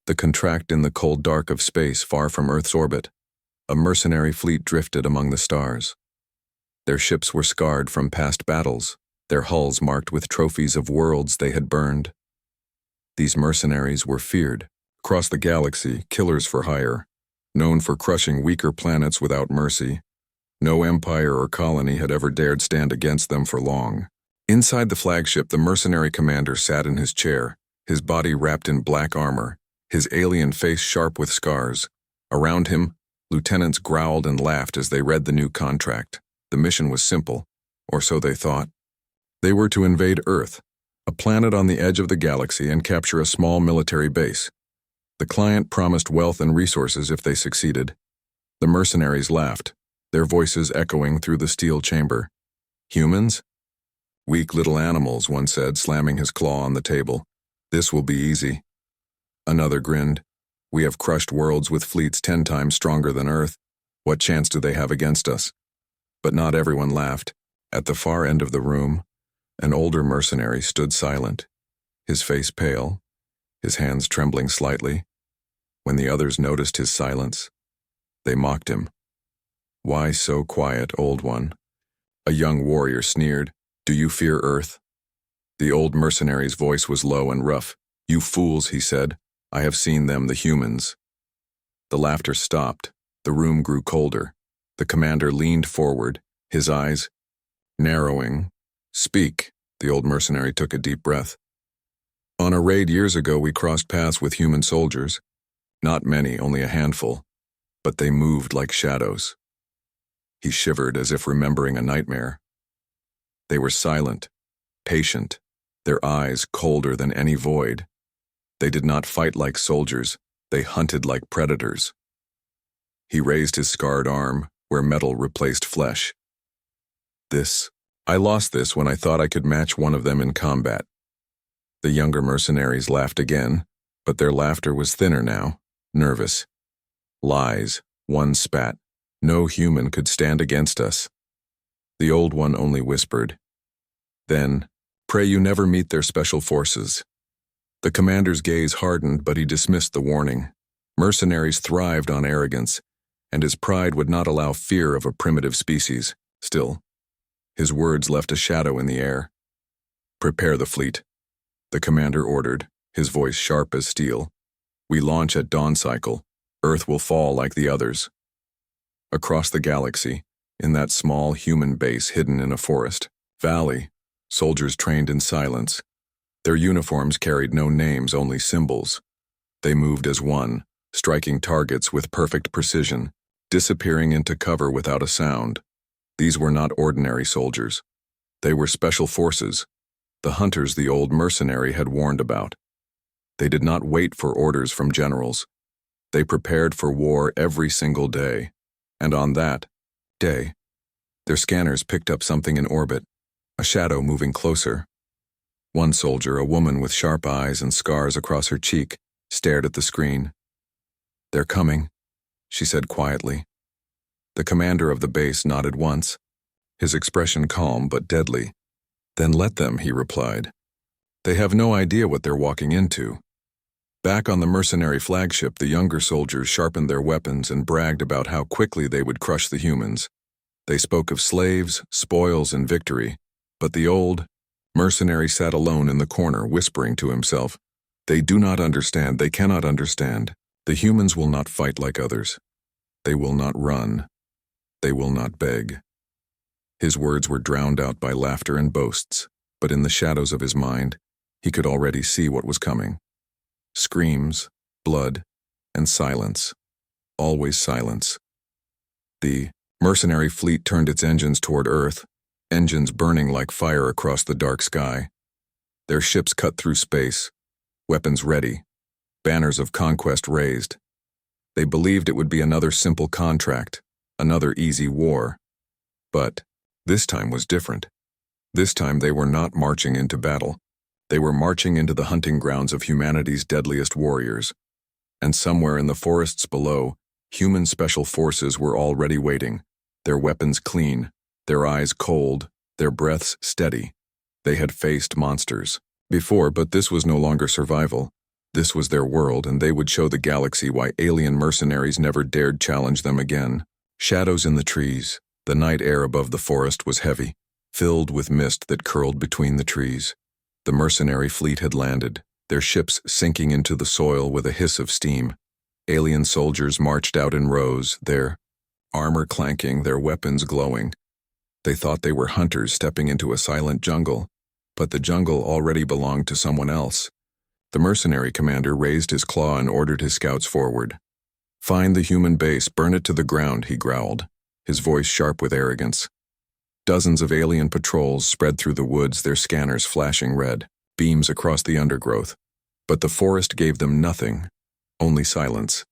The contract in the cold dark of space far from Earth's orbit, a mercenary fleet drifted among the stars. Their ships were scarred from past battles, their hulls marked with trophies of worlds they had burned. These mercenaries were feared. Across the galaxy, killers for hire, known for crushing weaker planets without mercy. No empire or colony had ever dared stand against them for long. Inside the flagship, the mercenary commander sat in his chair, his body wrapped in black armor, his alien face sharp with scars. Around him, lieutenants growled and laughed as they read the new contract. The mission was simple, or so they thought. They were to invade Earth, a planet on the edge of the galaxy, and capture a small military base. The client promised wealth and resources if they succeeded. The mercenaries laughed, their voices echoing through the steel chamber. Humans? Weak little animals, one said, slamming his claw on the table. This will be easy. Another grinned. We have crushed worlds with fleets 10 times stronger than Earth. What chance do they have against us? But not everyone laughed. At the far end of the room, an older mercenary stood silent, his face pale, his hands trembling slightly. When the others noticed his silence, they mocked him. Why so quiet, old one? A young warrior sneered. Do you fear Earth? The old mercenary's voice was low and rough. You fools, he said. I have seen them, the humans. The laughter stopped. The room grew colder. The commander leaned forward, his eyes narrowing. Speak, the old mercenary took a deep breath. On a raid years ago, we crossed paths with human soldiers. Not many, only a handful, but they moved like shadows. He shivered as if remembering a nightmare. They were silent, patient, their eyes colder than any void. They did not fight like soldiers, they hunted like predators. He raised his scarred arm, where metal replaced flesh. I lost this when I thought I could match one of them in combat. The younger mercenaries laughed again, but their laughter was thinner now, nervous. Lies, one spat. No human could stand against us. The old one only whispered. Then, pray you never meet their special forces. The commander's gaze hardened, but he dismissed the warning. Mercenaries thrived on arrogance, and his pride would not allow fear of a primitive species. Still, his words left a shadow in the air. Prepare the fleet, the commander ordered, his voice sharp as steel. We launch at dawn cycle. Earth will fall like the others. Across the galaxy, in that small human base hidden in a forest valley, soldiers trained in silence. Their uniforms carried no names, only symbols. They moved as one, striking targets with perfect precision, disappearing into cover without a sound. These were not ordinary soldiers. They were special forces, the hunters the old mercenary had warned about. They did not wait for orders from generals. They prepared for war every single day. And on that day, their scanners picked up something in orbit, a shadow moving closer. One soldier, a woman with sharp eyes and scars across her cheek, stared at the screen. They're coming, she said quietly. The commander of the base nodded once, his expression calm but deadly. Then let them, he replied. They have no idea what they're walking into. Back on the mercenary flagship, the younger soldiers sharpened their weapons and bragged about how quickly they would crush the humans. They spoke of slaves, spoils, and victory, but the old mercenary sat alone in the corner, whispering to himself, They do not understand, they cannot understand. The humans will not fight like others. They will not run. They will not beg. His words were drowned out by laughter and boasts, but in the shadows of his mind, he could already see what was coming. Screams, blood, and silence. Always silence. The mercenary fleet turned its engines toward Earth, engines burning like fire across the dark sky. Their ships cut through space, weapons ready, banners of conquest raised. They believed it would be another simple contract, another easy war. But this time was different. This time they were not marching into battle. They were marching into the hunting grounds of humanity's deadliest warriors. And somewhere in the forests below, human special forces were already waiting, their weapons clean, their eyes cold, their breaths steady. They had faced monsters before, but this was no longer survival. This was their world, and they would show the galaxy why alien mercenaries never dared challenge them again. Shadows in the trees. The night air above the forest was heavy, filled with mist that curled between the trees. The mercenary fleet had landed, their ships sinking into the soil with a hiss of steam. Alien soldiers marched out in rows, their armor clanking, their weapons glowing. They thought they were hunters stepping into a silent jungle, but the jungle already belonged to someone else. The mercenary commander raised his claw and ordered his scouts forward. "Find the human base, burn it to the ground," he growled, his voice sharp with arrogance. Dozens of alien patrols spread through the woods, their scanners flashing red, beams across the undergrowth. But the forest gave them nothing, only silence.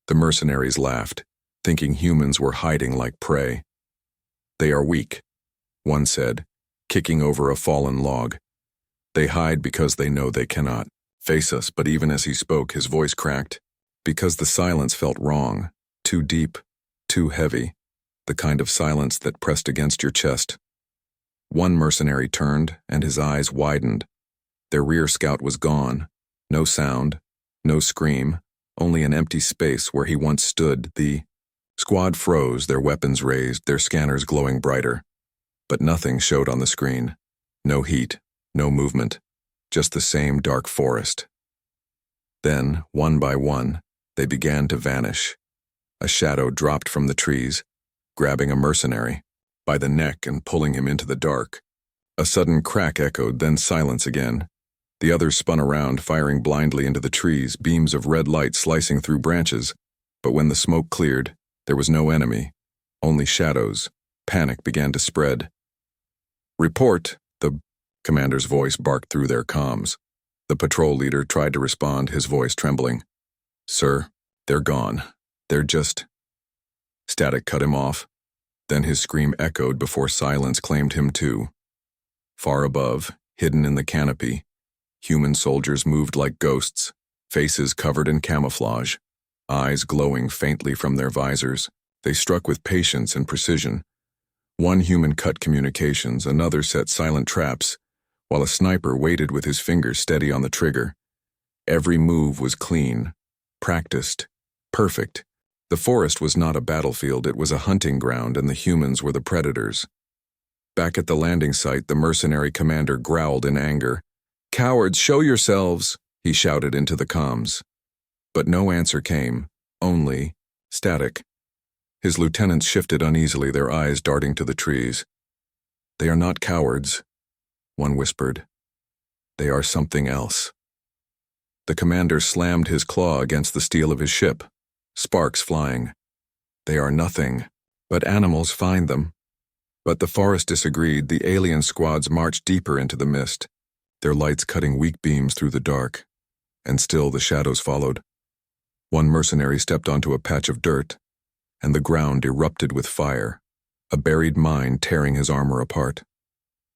The mercenaries laughed, thinking humans were hiding like prey. "They are weak," one said, kicking over a fallen log. "They hide because they know they cannot face us," but even as he spoke, his voice cracked, because the silence felt wrong, too deep, too heavy, the kind of silence that pressed against your chest. One mercenary turned, and his eyes widened. Their rear scout was gone. No sound, no scream, only an empty space where he once stood. The squad froze, their weapons raised, their scanners glowing brighter. But nothing showed on the screen. No heat, no movement, just the same dark forest. Then, one by one, they began to vanish. A shadow dropped from the trees, grabbing a mercenary by the neck and pulling him into the dark. A sudden crack echoed, then silence again. The others spun around, firing blindly into the trees, beams of red light slicing through branches. But when the smoke cleared, there was no enemy, only shadows. Panic began to spread. "Report," the commander's voice barked through their comms. The patrol leader tried to respond, his voice trembling. "Sir, they're gone. They're just—" Static cut him off. Then his scream echoed before silence claimed him too. Far above, hidden in the canopy, human soldiers moved like ghosts, faces covered in camouflage, eyes glowing faintly from their visors. They struck with patience and precision. One human cut communications, another set silent traps, while a sniper waited with his fingers steady on the trigger. Every move was clean, practiced, perfect. The forest was not a battlefield, it was a hunting ground, and the humans were the predators. Back at the landing site, the mercenary commander growled in anger. "Cowards, show yourselves!" he shouted into the comms. But no answer came, only static. His lieutenants shifted uneasily, their eyes darting to the trees. "They are not cowards," one whispered. "They are something else." The commander slammed his claw against the steel of his ship, sparks flying. "They are nothing, but animals find them." But the forest disagreed. The alien squads marched deeper into the mist, their lights cutting weak beams through the dark, and still the shadows followed. One mercenary stepped onto a patch of dirt, and the ground erupted with fire, a buried mine tearing his armor apart.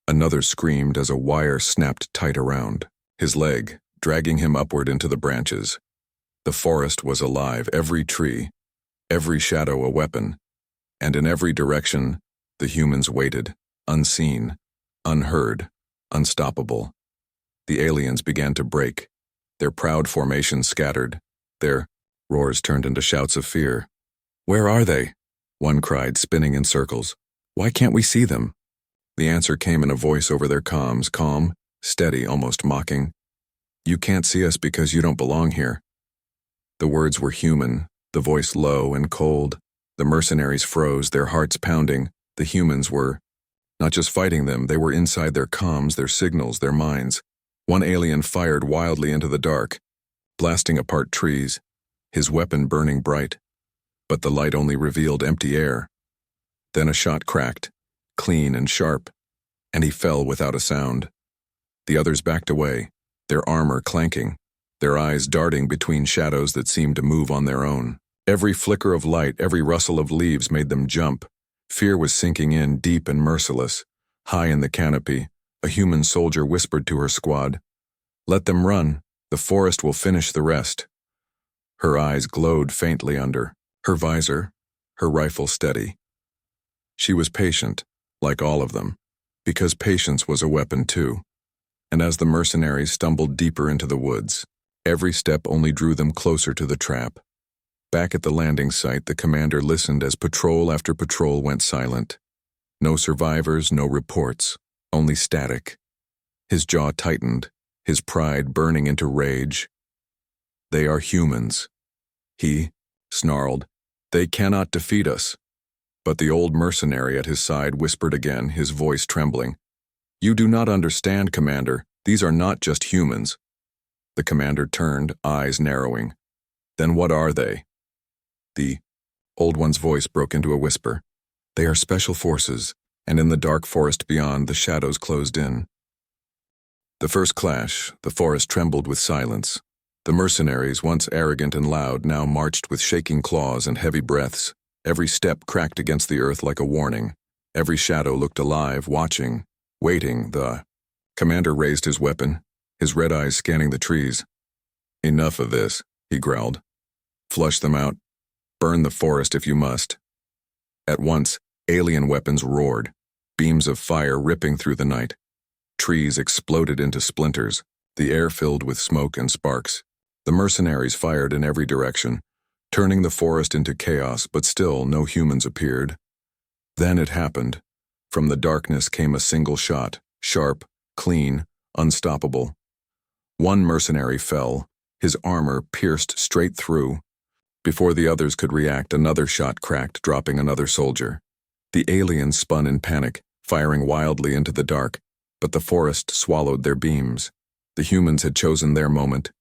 Another screamed as a wire snapped tight around his leg, dragging him upward into the branches. The forest was alive, every tree, every shadow a weapon, and in every direction, the humans waited, unseen, unheard, unstoppable. The aliens began to break, their proud formations scattered, their roars turned into shouts of fear. "Where are they?" one cried, spinning in circles. "Why can't we see them?" The answer came in a voice over their comms, calm, steady, almost mocking. "You can't see us because you don't belong here." The words were human, the voice low and cold. The mercenaries froze, their hearts pounding. The humans were not just fighting them, they were inside their comms, their signals, their minds. One alien fired wildly into the dark, blasting apart trees, his weapon burning bright. But the light only revealed empty air. Then a shot cracked, clean and sharp, and he fell without a sound. The others backed away, their armor clanking, their eyes darting between shadows that seemed to move on their own. Every flicker of light, every rustle of leaves made them jump. Fear was sinking in, deep and merciless. High in the canopy, a human soldier whispered to her squad, "Let them run. The forest will finish the rest." Her eyes glowed faintly under her visor, her rifle steady. She was patient, like all of them, because patience was a weapon too. And as the mercenaries stumbled deeper into the woods, Every step only drew them closer to the trap. Back at the landing site, the commander listened as patrol after patrol went silent. No survivors, no reports, only static. His jaw tightened, his pride burning into rage. "They are humans," he snarled. "They cannot defeat us." But the old mercenary at his side whispered again, his voice trembling. "You do not understand, Commander. These are not just humans." The commander turned, eyes narrowing. "Then what are they?" The old one's voice broke into a whisper. "They are special forces, and in the dark forest beyond, the shadows closed in." The first clash, the forest trembled with silence. The mercenaries, once arrogant and loud, now marched with shaking claws and heavy breaths. Every step cracked against the earth like a warning. Every shadow looked alive, watching, waiting. The commander raised his weapon, his red eyes scanning the trees. "Enough of this," he growled. "Flush them out. Burn the forest if you must." At once, alien weapons roared, beams of fire ripping through the night. Trees exploded into splinters, the air filled with smoke and sparks. The mercenaries fired in every direction, turning the forest into chaos, but still no humans appeared. Then it happened. From the darkness came a single shot, sharp, clean, unstoppable. One mercenary fell, his armor pierced straight through. Before the others could react, another shot cracked, dropping another soldier. The aliens spun in panic, firing wildly into the dark, but the forest swallowed their beams. The humans had chosen their moment,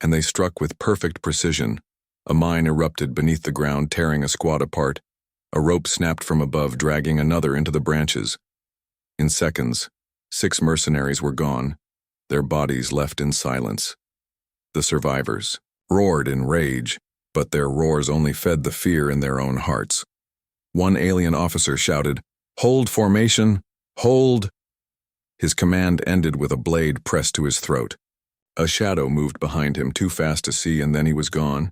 and they struck with perfect precision. A mine erupted beneath the ground, tearing a squad apart. A rope snapped from above, dragging another into the branches. In seconds, 6 mercenaries were gone, their bodies left in silence. The survivors roared in rage, but their roars only fed the fear in their own hearts. One alien officer shouted, "Hold formation! Hold!" His command ended with a blade pressed to his throat. A shadow moved behind him, too fast to see, and then he was gone.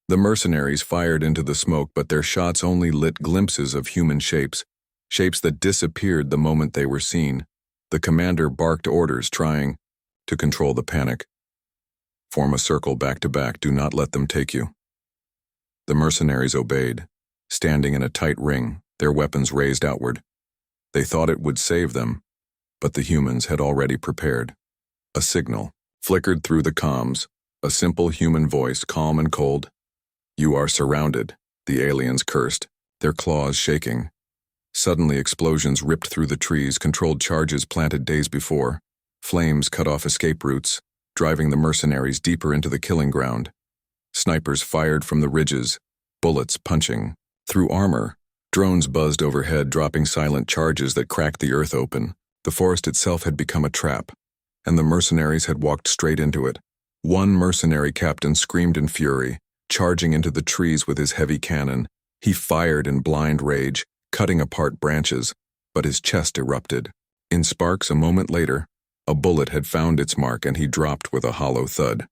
The mercenaries fired into the smoke, but their shots only lit glimpses of human shapes, shapes that disappeared the moment they were seen. The commander barked orders, trying to control the panic. "Form a circle back to back, do not let them take you." The mercenaries obeyed, standing in a tight ring, their weapons raised outward. They thought it would save them, but the humans had already prepared. A signal flickered through the comms, a simple human voice, calm and cold. "You are surrounded," the aliens cursed, their claws shaking. Suddenly explosions ripped through the trees, controlled charges planted days before. Flames cut off escape routes, driving the mercenaries deeper into the killing ground. Snipers fired from the ridges, bullets punching through armor. Drones buzzed overhead, dropping silent charges that cracked the earth open. The forest itself had become a trap, and the mercenaries had walked straight into it. One mercenary captain screamed in fury, charging into the trees with his heavy cannon. He fired in blind rage, cutting apart branches, but his chest erupted. In sparks a moment later, a bullet had found its mark and he dropped with a hollow thud.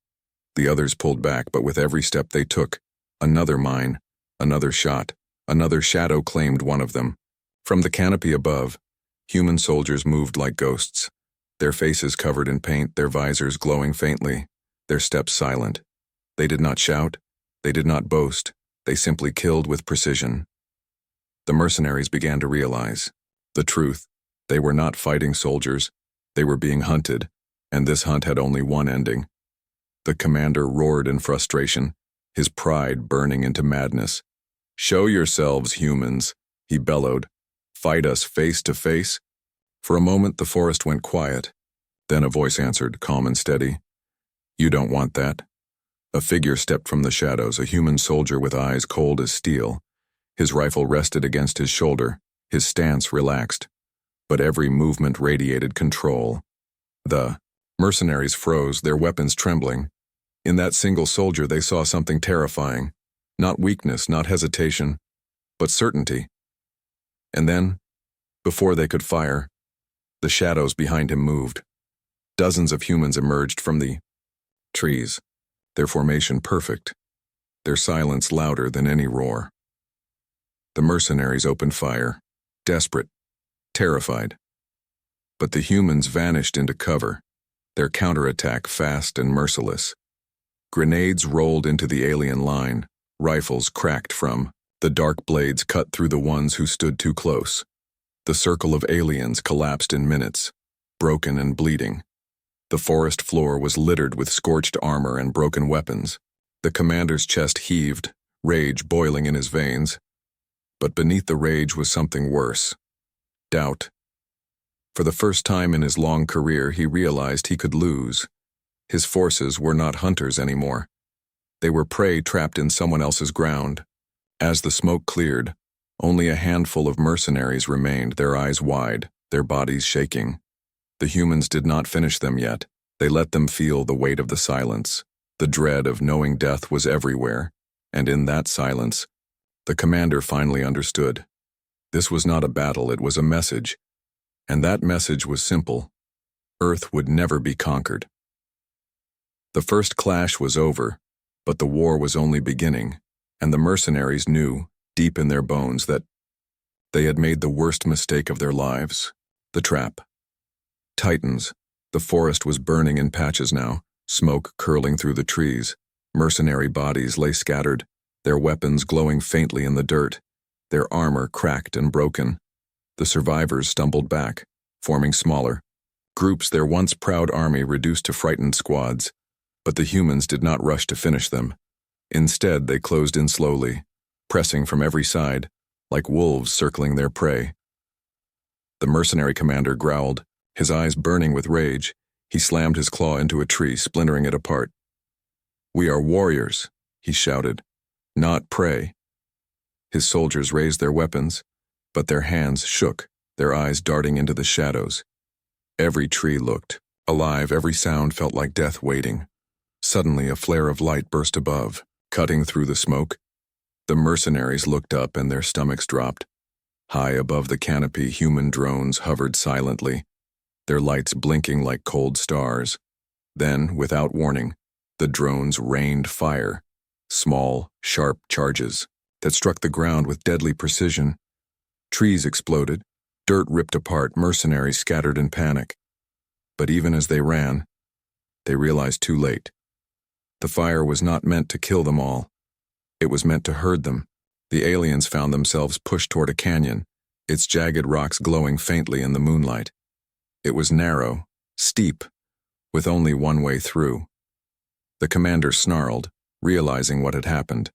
The others pulled back, but with every step they took, another mine, another shot, another shadow claimed one of them. From the canopy above, human soldiers moved like ghosts, their faces covered in paint, their visors glowing faintly, their steps silent. They did not shout, they did not boast, they simply killed with precision. The mercenaries began to realize the truth. They were not fighting soldiers, they were being hunted, and this hunt had only one ending. The commander roared in frustration, his pride burning into madness. "Show yourselves, humans," he bellowed. "Fight us face to face?" For a moment the forest went quiet. Then a voice answered, calm and steady. "You don't want that." A figure stepped from the shadows, a human soldier with eyes cold as steel. His rifle rested against his shoulder, his stance relaxed, but every movement radiated control. The mercenaries froze, their weapons trembling. In that single soldier they saw something terrifying. Not weakness, not hesitation, but certainty. And then, before they could fire, the shadows behind him moved. Dozens of humans emerged from the trees, their formation perfect, their silence louder than any roar. The mercenaries opened fire, desperate, terrified. But the humans vanished into cover, their counterattack fast and merciless. Grenades rolled into the alien line, rifles cracked from. The dark blades cut through the ones who stood too close. The circle of aliens collapsed in minutes, broken and bleeding. The forest floor was littered with scorched armor and broken weapons. The commander's chest heaved, rage boiling in his veins. But beneath the rage was something worse. Doubt. For the first time in his long career, he realized he could lose. His forces were not hunters anymore. They were prey trapped in someone else's ground. As the smoke cleared, only a handful of mercenaries remained, their eyes wide, their bodies shaking. The humans did not finish them yet. They let them feel the weight of the silence. The dread of knowing death was everywhere, and in that silence, the commander finally understood. This was not a battle, it was a message. And that message was simple. Earth would never be conquered. The first clash was over, but the war was only beginning, and the mercenaries knew, deep in their bones, that they had made the worst mistake of their lives. The trap. Titans. The forest was burning in patches now, smoke curling through the trees. Mercenary bodies lay scattered, their weapons glowing faintly in the dirt, their armor cracked and broken. The survivors stumbled back, forming smaller groups, their once proud army reduced to frightened squads. But the humans did not rush to finish them. Instead, they closed in slowly, pressing from every side, like wolves circling their prey. The mercenary commander growled, his eyes burning with rage. He slammed his claw into a tree, splintering it apart. "We are warriors," he shouted, "not prey." His soldiers raised their weapons, but their hands shook, their eyes darting into the shadows. Every tree looked alive, every sound felt like death waiting. Suddenly, a flare of light burst above, cutting through the smoke. The mercenaries looked up and their stomachs dropped. High above the canopy, human drones hovered silently, their lights blinking like cold stars. Then, without warning, the drones rained fire, small, sharp charges that struck the ground with deadly precision. Trees exploded, dirt ripped apart, mercenaries scattered in panic. But even as they ran, they realized too late. The fire was not meant to kill them all. It was meant to herd them. The aliens found themselves pushed toward a canyon, its jagged rocks glowing faintly in the moonlight. It was narrow, steep, with only one way through. The commander snarled, realizing what had happened.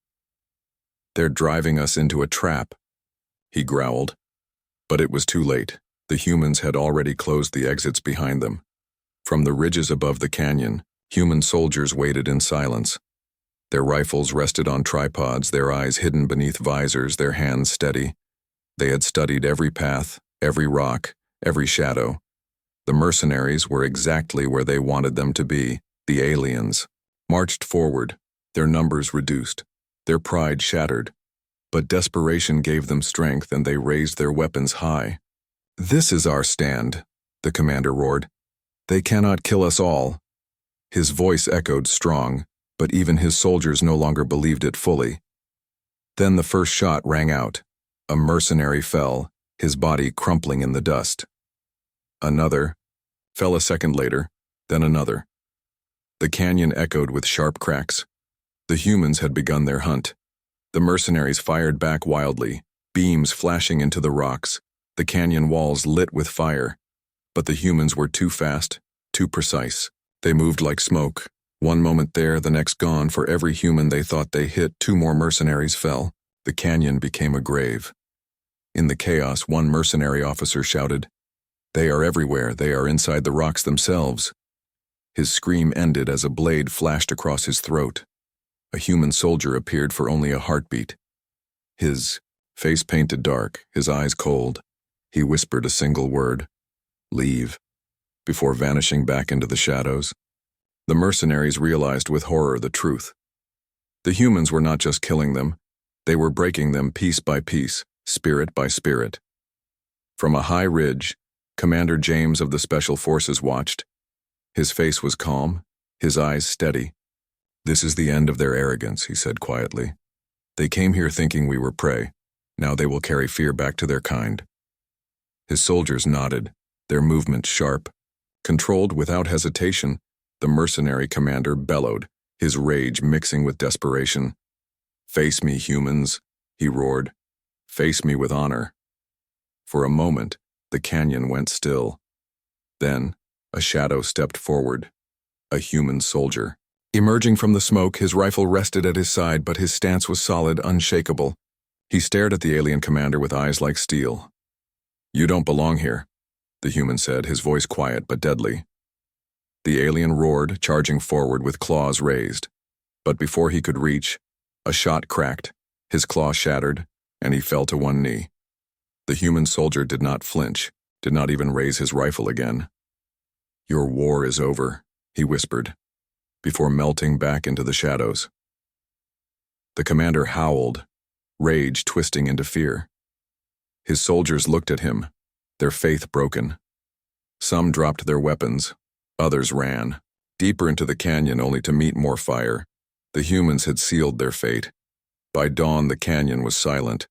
"They're driving us into a trap," he growled. But it was too late. The humans had already closed the exits behind them. From the ridges above the canyon, human soldiers waited in silence. Their rifles rested on tripods, their eyes hidden beneath visors, their hands steady. They had studied every path, every rock, every shadow. The mercenaries were exactly where they wanted them to be. The aliens marched forward, their numbers reduced, their pride shattered. But desperation gave them strength and they raised their weapons high. "This is our stand," the commander roared. "They cannot kill us all." His voice echoed strong, but even his soldiers no longer believed it fully. Then the first shot rang out. A mercenary fell, his body crumpling in the dust. Another fell a second later, then another. The canyon echoed with sharp cracks. The humans had begun their hunt. The mercenaries fired back wildly, beams flashing into the rocks, the canyon walls lit with fire. But the humans were too fast, too precise. They moved like smoke, one moment there, the next gone. For every human they thought they hit, two more mercenaries fell. The canyon became a grave. In the chaos, one mercenary officer shouted, "They are everywhere, they are inside the rocks themselves." His scream ended as a blade flashed across his throat. A human soldier appeared for only a heartbeat. His face painted dark, his eyes cold. He whispered a single word, "Leave," before vanishing back into the shadows. The mercenaries realized with horror the truth. The humans were not just killing them, they were breaking them piece by piece, spirit by spirit. From a high ridge, Commander James of the Special Forces watched. His face was calm, his eyes steady. "This is the end of their arrogance," he said quietly. "They came here thinking we were prey. Now they will carry fear back to their kind." His soldiers nodded, their movements sharp. Controlled without hesitation, the mercenary commander bellowed, his rage mixing with desperation. "Face me, humans," he roared. "Face me with honor." For a moment, the canyon went still. Then, a shadow stepped forward. A human soldier. Emerging from the smoke, his rifle rested at his side, but his stance was solid, unshakable. He stared at the alien commander with eyes like steel. "You don't belong here," the human said, his voice quiet but deadly. The alien roared, charging forward with claws raised. But before he could reach, a shot cracked, his claw shattered, and he fell to one knee. The human soldier did not flinch, did not even raise his rifle again. "Your war is over," he whispered, before melting back into the shadows. The commander howled, rage twisting into fear. His soldiers looked at him, their faith broken. Some dropped their weapons, others ran, deeper into the canyon only to meet more fire. The humans had sealed their fate. By dawn, the canyon was silent.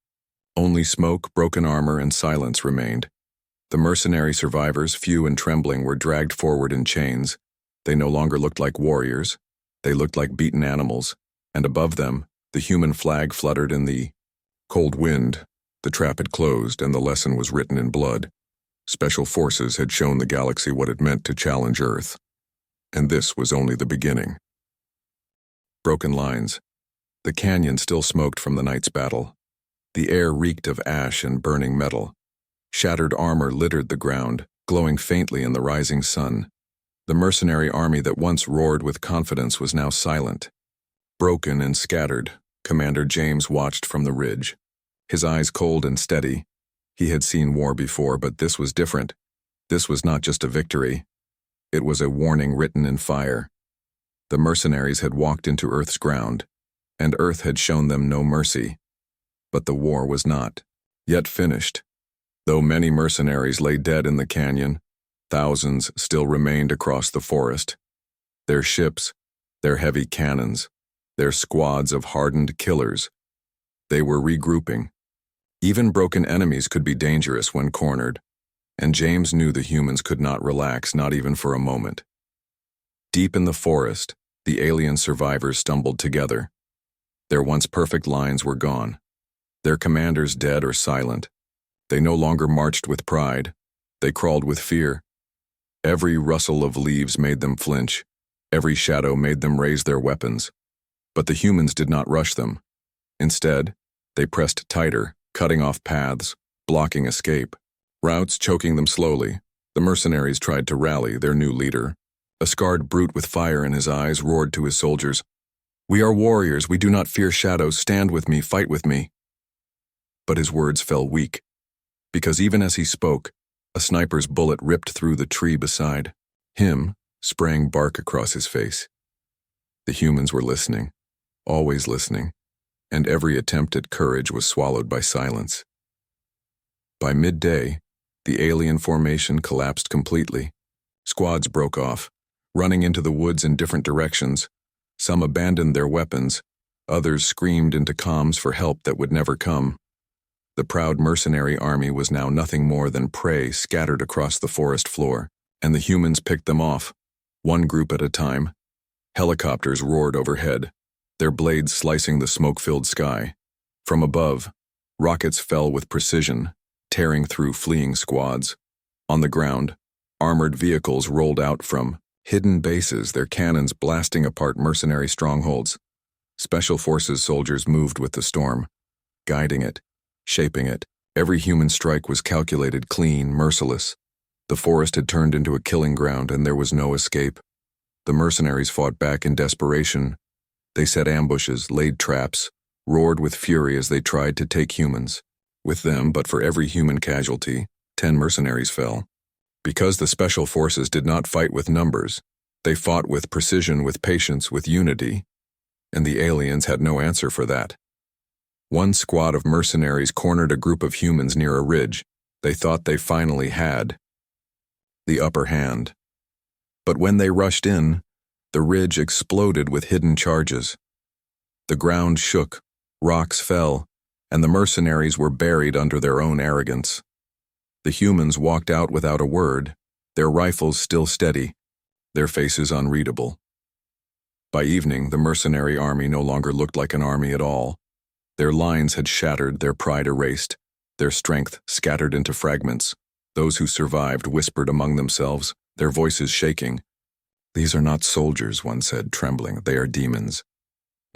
Only smoke, broken armor, and silence remained. The mercenary survivors, few and trembling, were dragged forward in chains. They no longer looked like warriors. They looked like beaten animals, and above them, the human flag fluttered in the cold wind. The trap had closed, and the lesson was written in blood. Special forces had shown the galaxy what it meant to challenge Earth. And this was only the beginning. Broken lines. The canyon still smoked from the night's battle. The air reeked of ash and burning metal. Shattered armor littered the ground, glowing faintly in the rising sun. The mercenary army that once roared with confidence was now silent. Broken and scattered, Commander James watched from the ridge. His eyes cold and steady. He had seen war before, but this was different. This was not just a victory. It was a warning written in fire. The mercenaries had walked into Earth's ground, and Earth had shown them no mercy. But the war was not yet finished. Though many mercenaries lay dead in the canyon, thousands still remained across the forest. Their ships, their heavy cannons, their squads of hardened killers. They were regrouping. Even broken enemies could be dangerous when cornered, and James knew the humans could not relax, not even for a moment. Deep in the forest, the alien survivors stumbled together. Their once perfect lines were gone. Their commanders dead or silent. They no longer marched with pride. They crawled with fear. Every rustle of leaves made them flinch. Every shadow made them raise their weapons. But the humans did not rush them. Instead, they pressed tighter, cutting off paths, blocking escape. Routes choking them slowly, the mercenaries tried to rally their new leader. A scarred brute with fire in his eyes roared to his soldiers, "We are warriors, we do not fear shadows, stand with me, fight with me." But his words fell weak, because even as he spoke, a sniper's bullet ripped through the tree beside him, spraying bark across his face. The humans were listening, always listening, and every attempt at courage was swallowed by silence. By midday, the alien formation collapsed completely. Squads broke off, running into the woods in different directions. Some abandoned their weapons, others screamed into comms for help that would never come. The proud mercenary army was now nothing more than prey scattered across the forest floor, and the humans picked them off, one group at a time. Helicopters roared overhead, their blades slicing the smoke-filled sky. From above, rockets fell with precision, tearing through fleeing squads. On the ground, armored vehicles rolled out from hidden bases, their cannons blasting apart mercenary strongholds. Special forces soldiers moved with the storm, guiding it, shaping it. Every human strike was calculated, clean, merciless. The forest had turned into a killing ground, and there was no escape. The mercenaries fought back in desperation. They set ambushes, laid traps, roared with fury as they tried to take humans. With them, but for every human casualty, 10 mercenaries fell. Because the special forces did not fight with numbers, they fought with precision, with patience, with unity, and the aliens had no answer for that. One squad of mercenaries cornered a group of humans near a ridge. They thought they finally had the upper hand. But when they rushed in, the ridge exploded with hidden charges. The ground shook, rocks fell, and the mercenaries were buried under their own arrogance. The humans walked out without a word, their rifles still steady, their faces unreadable. By evening, the mercenary army no longer looked like an army at all. Their lines had shattered, their pride erased, their strength scattered into fragments. Those who survived whispered among themselves, their voices shaking. "These are not soldiers," one said, trembling. "They are demons."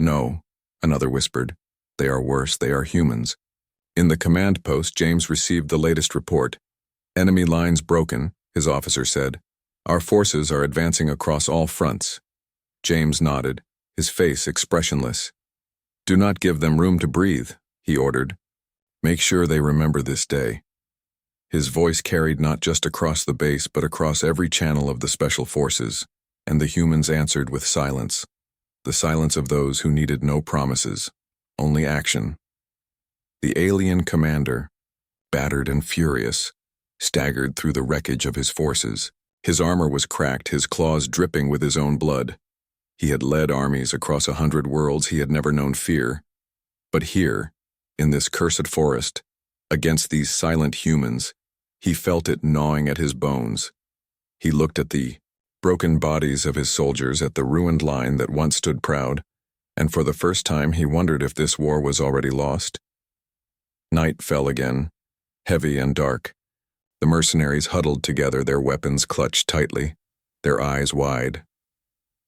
"No," another whispered. "They are worse. They are humans." In the command post, James received the latest report. "Enemy lines broken," his officer said. "Our forces are advancing across all fronts." James nodded, his face expressionless. "Do not give them room to breathe," he ordered. "Make sure they remember this day." His voice carried not just across the base but across every channel of the special forces, and the humans answered with silence. The silence of those who needed no promises, only action. The alien commander, battered and furious, staggered through the wreckage of his forces. His armor was cracked, his claws dripping with his own blood. He had led armies across 100 worlds. He had never known fear. But here, in this cursed forest, against these silent humans, he felt it gnawing at his bones. He looked at the broken bodies of his soldiers, at the ruined line that once stood proud, and for the first time he wondered if this war was already lost. Night fell again, heavy and dark. The mercenaries huddled together, their weapons clutched tightly, their eyes wide.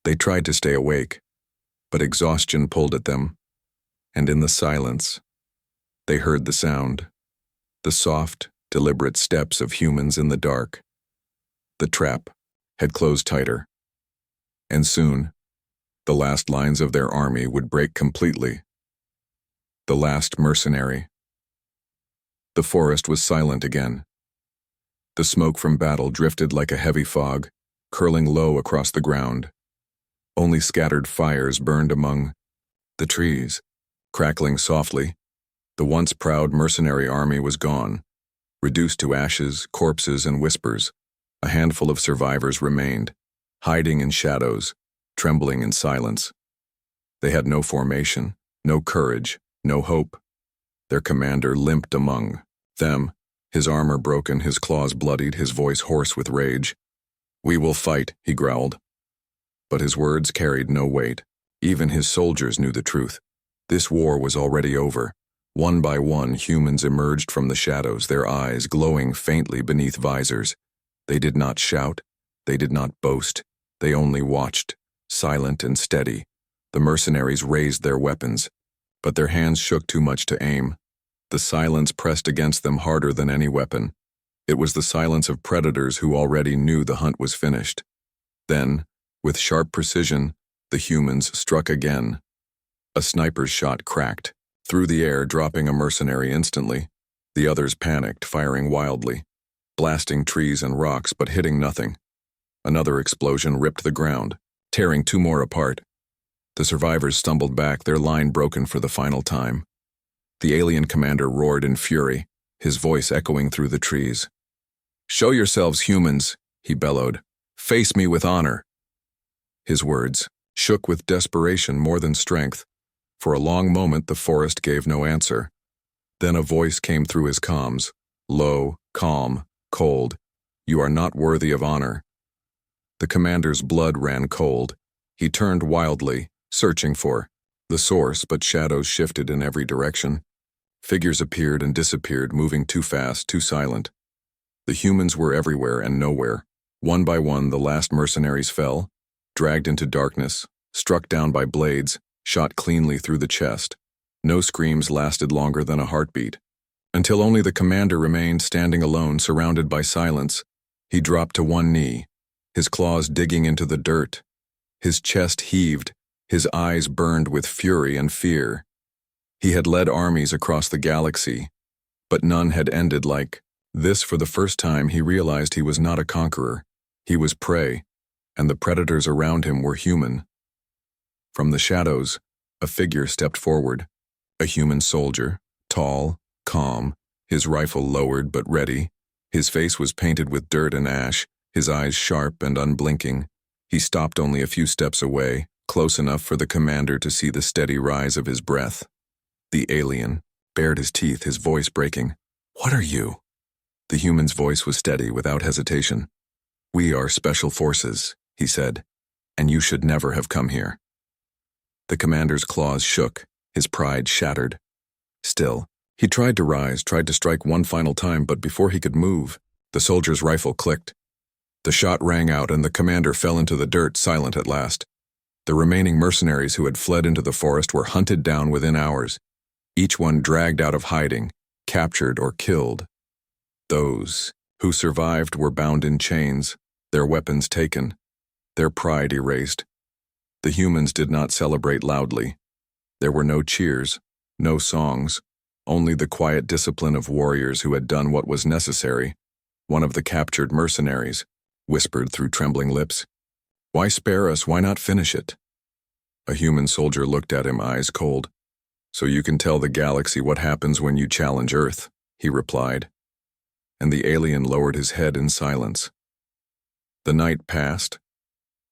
They tried to stay awake, but exhaustion pulled at them, and in the silence, they heard the sound, the soft, deliberate steps of humans in the dark. The trap had closed tighter, and soon, the last lines of their army would break completely. The last mercenary. The forest was silent again. The smoke from battle drifted like a heavy fog, curling low across the ground. Only scattered fires burned among the trees, crackling softly. The once proud mercenary army was gone, reduced to ashes, corpses, and whispers. A handful of survivors remained, hiding in shadows, trembling in silence. They had no formation, no courage, no hope. Their commander limped among them, his armor broken, his claws bloodied, his voice hoarse with rage. "We will fight," he growled. But his words carried no weight. Even his soldiers knew the truth. This war was already over. One by one, humans emerged from the shadows, their eyes glowing faintly beneath visors. They did not shout. They did not boast. They only watched, silent and steady. The mercenaries raised their weapons, but their hands shook too much to aim. The silence pressed against them harder than any weapon. It was the silence of predators who already knew the hunt was finished. Then, with sharp precision, the humans struck again. A sniper's shot cracked, through the air, dropping a mercenary instantly. The others panicked, firing wildly, blasting trees and rocks but hitting nothing. Another explosion ripped the ground, tearing two more apart. The survivors stumbled back, their line broken for the final time. The alien commander roared in fury, his voice echoing through the trees. "Show yourselves, humans," he bellowed. "Face me with honor." His words shook with desperation more than strength. For a long moment the forest gave no answer. Then a voice came through his comms, low, calm, cold. "You are not worthy of honor." The commander's blood ran cold. He turned wildly, searching for the source, but shadows shifted in every direction. Figures appeared and disappeared, moving too fast, too silent. The humans were everywhere and nowhere. One by one, the last mercenaries fell, dragged into darkness, struck down by blades, shot cleanly through the chest. No screams lasted longer than a heartbeat, until only the commander remained standing alone, surrounded by silence. He dropped to one knee, his claws digging into the dirt. His chest heaved, his eyes burned with fury and fear. He had led armies across the galaxy, but none had ended like this. For the first time, he realized he was not a conqueror. He was prey, and the predators around him were human. From the shadows, a figure stepped forward, a human soldier, tall, calm, his rifle lowered but ready. His face was painted with dirt and ash, his eyes sharp and unblinking. He stopped only a few steps away, close enough for the commander to see the steady rise of his breath. The alien bared his teeth, his voice breaking. "What are you?" The human's voice was steady, without hesitation. "We are special forces," he said, "and you should never have come here." The commander's claws shook, his pride shattered. Still, he tried to rise, tried to strike one final time, but before he could move, the soldier's rifle clicked. The shot rang out and the commander fell into the dirt, silent at last. The remaining mercenaries who had fled into the forest were hunted down within hours, each one dragged out of hiding, captured or killed. Those who survived were bound in chains, their weapons taken, their pride erased. The humans did not celebrate loudly. There were no cheers, no songs, only the quiet discipline of warriors who had done what was necessary. One of the captured mercenaries whispered through trembling lips, "Why spare us? Why not finish it?" A human soldier looked at him, eyes cold. "So you can tell the galaxy what happens when you challenge Earth," he replied. And the alien lowered his head in silence. The night passed.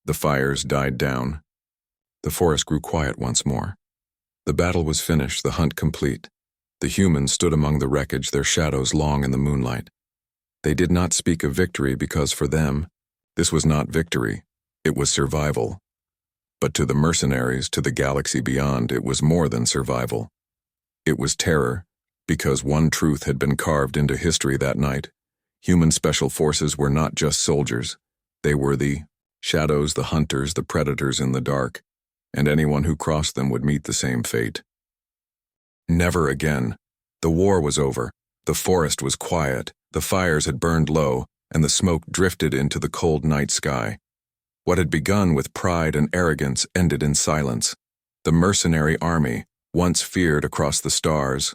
The fires died down. The forest grew quiet once more. The battle was finished, the hunt complete. The humans stood among the wreckage, their shadows long in the moonlight. They did not speak of victory because for them, this was not victory, it was survival. But to the mercenaries, to the galaxy beyond, it was more than survival. It was terror, because one truth had been carved into history that night. Human special forces were not just soldiers. They were the shadows, the hunters, the predators in the dark, and anyone who crossed them would meet the same fate. Never again. The war was over. The forest was quiet. The fires had burned low, and the smoke drifted into the cold night sky. What had begun with pride and arrogance ended in silence. The mercenary army, once feared across the stars,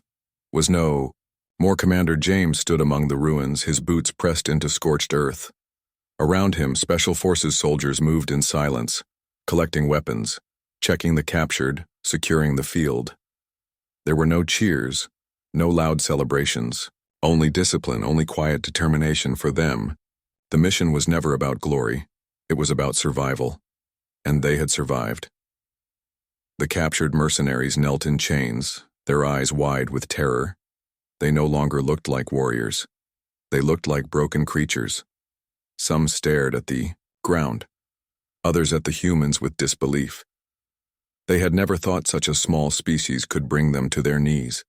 was no more. Commander James stood among the ruins, his boots pressed into scorched earth. Around him, Special Forces soldiers moved in silence, collecting weapons, checking the captured, securing the field. There were no cheers, no loud celebrations, only discipline, only quiet determination for them. The mission was never about glory. It was about survival. And they had survived. The captured mercenaries knelt in chains, their eyes wide with terror. They no longer looked like warriors. They looked like broken creatures. Some stared at the ground, others at the humans with disbelief. They had never thought such a small species could bring them to their knees.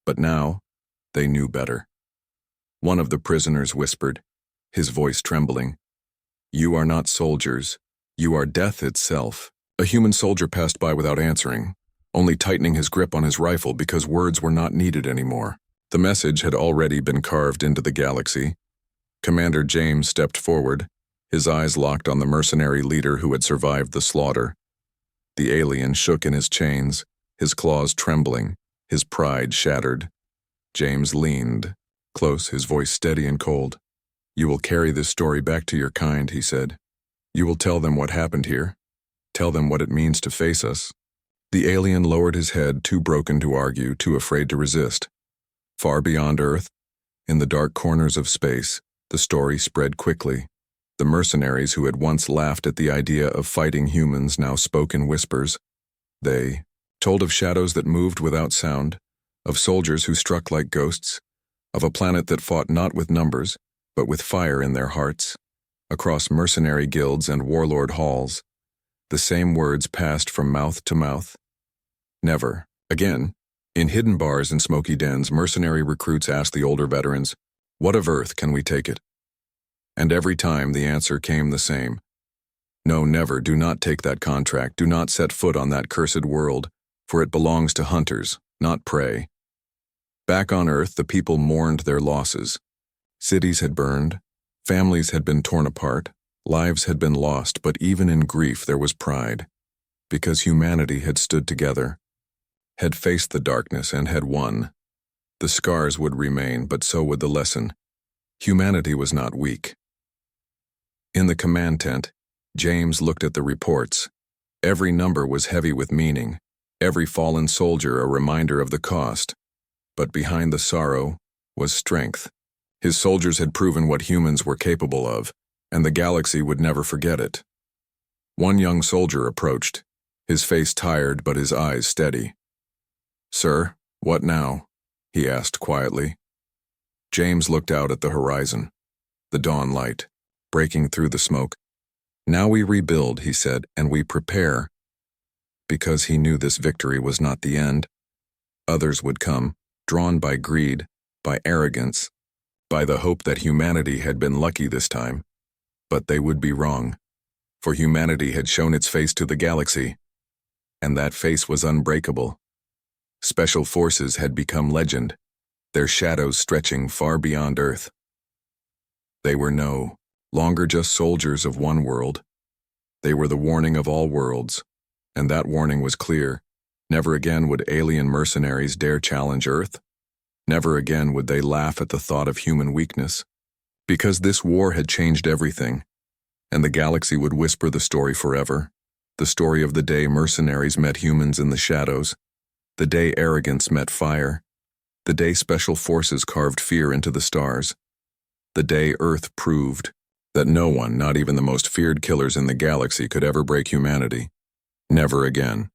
But now, they knew better. One of the prisoners whispered, his voice trembling, "You are not soldiers. You are death itself." A human soldier passed by without answering, only tightening his grip on his rifle because words were not needed anymore. The message had already been carved into the galaxy. Commander James stepped forward, his eyes locked on the mercenary leader who had survived the slaughter. The alien shook in his chains, his claws trembling, his pride shattered. James leaned close, his voice steady and cold. "You will carry this story back to your kind," he said. "You will tell them what happened here. Tell them what it means to face us." The alien lowered his head, too broken to argue, too afraid to resist. Far beyond Earth, in the dark corners of space, the story spread quickly. The mercenaries who had once laughed at the idea of fighting humans now spoke in whispers. They told of shadows that moved without sound, of soldiers who struck like ghosts, of a planet that fought not with numbers, but with fire in their hearts. Across mercenary guilds and warlord halls, the same words passed from mouth to mouth. Never again. In hidden bars and smoky dens, mercenary recruits asked the older veterans, "What of Earth, can we take it?" And every time the answer came the same. "No, never, do not take that contract, do not set foot on that cursed world, for it belongs to hunters, not prey." Back on Earth, the people mourned their losses. Cities had burned, families had been torn apart, lives had been lost, but even in grief there was pride, because humanity had stood together, had faced the darkness and had won. The scars would remain, but so would the lesson. Humanity was not weak. In the command tent, James looked at the reports. Every number was heavy with meaning, every fallen soldier a reminder of the cost. But behind the sorrow was strength. His soldiers had proven what humans were capable of, and the galaxy would never forget it. One young soldier approached, his face tired but his eyes steady. "Sir, what now?" he asked quietly. James looked out at the horizon, the dawn light, breaking through the smoke. "Now we rebuild," he said, "and we prepare. because he knew this victory was not the end. Others would come, drawn by greed, by arrogance, by the hope that humanity had been lucky this time. But they would be wrong, for humanity had shown its face to the galaxy, and that face was unbreakable. Special forces had become legend, their shadows stretching far beyond Earth. They were no longer just soldiers of one world. They were the warning of all worlds, and that warning was clear. Never again would alien mercenaries dare challenge Earth. Never again would they laugh at the thought of human weakness, because this war had changed everything, and the galaxy would whisper the story forever, the story of the day mercenaries met humans in the shadows, the day arrogance met fire, the day special forces carved fear into the stars, the day Earth proved that no one, not even the most feared killers in the galaxy, could ever break humanity. Never again.